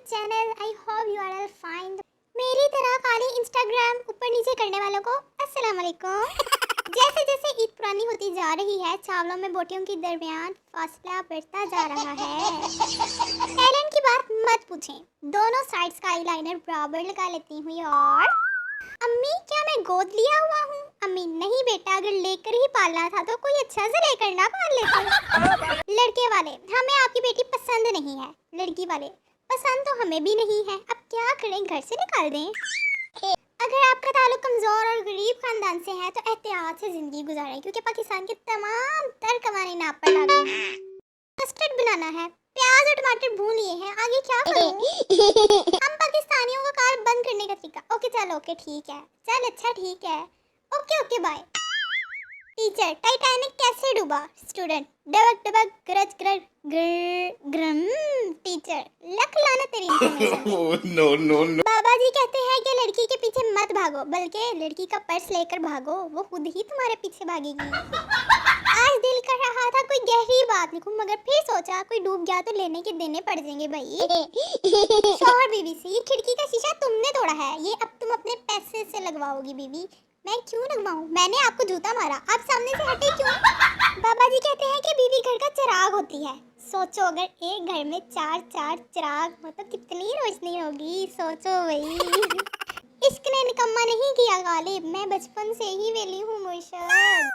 channel. I hope you are all fine. मेरी तरह खाली इंस्टाग्राम ऊपर नीचे करने वालों को अस्सलाम वालेकुम। जैसे जैसे ईद पुरानी होती जा रही है, चावलों में बोटियों के दरमियान फासला बढ़ता जा रहा है। टैलेंट की बात मत पूछें, दोनों साइड्स का आईलाइनर बराबर लगा लेती हूँ यार। अम्मी क्या मैं गोद लिया हुआ हूँ? अम्मी नहीं बेटा, अगर लेकर ही पालना था तो कोई अच्छा से लेकर ना पाल लेते। लड़के वाले, हमें आपकी बेटी पसंद नहीं है। लड़की वाले, पसंद तो हमें भी नहीं है, अब क्या करें, घर से निकाल दें। अगर आपका ताल्लुक कमजोर और गरीब खानदान से है तो एहतियात से जिंदगी गुजारें, क्योंकि पाकिस्तान के तमाम तर कवानीन आप पर लागू हैं। कस्टर्ड बनाना है, प्याज और टमाटर भून लिए हैं, आगे क्या करूं? हम पाकिस्तानियों का कार बंद करने का तरीका। ओके चल, ओके ठीक है, चल अच्छा ठीक है, okay okay bye. Teacher, Titanic कैसे डूबा? स्टूडेंट, डबक डबक गरज गरज ग्रम। टीचर, लख लाना तेरी इन्फॉर्मेशन। No no no. बाबा जी कहते हैं कि लड़की के पीछे मत भागो, बल्कि लड़की का पर्स लेकर भागो, वो खुद ही तुम्हारे पीछे भागेगी। आज दिल कर रहा था कोई गहरी बात लिखूं, मगर फिर सोचा कोई डूब गया तो लेने के देने पड़ जाएंगे भाई। शौहर बीवी से, ये खिड़की का शीशा तुमने तोड़ा है, ये अब तुम अपने पैसे से लगवाओगी बीवी। मैं क्यों लगवाऊं? मैंने आपको जूता मारा, आप सामने से हटे क्यों? बाबा जी कहते हैं कि बीवी घर का चिराग होती है। सोचो अगर एक घर में चार चार चिराग हो तो कितनी रोशनी होगी, सोचो भाई। इश्क ने निकम्मा नहीं किया गालिब, मैं बचपन से ही वेली हूँ मुर्शद।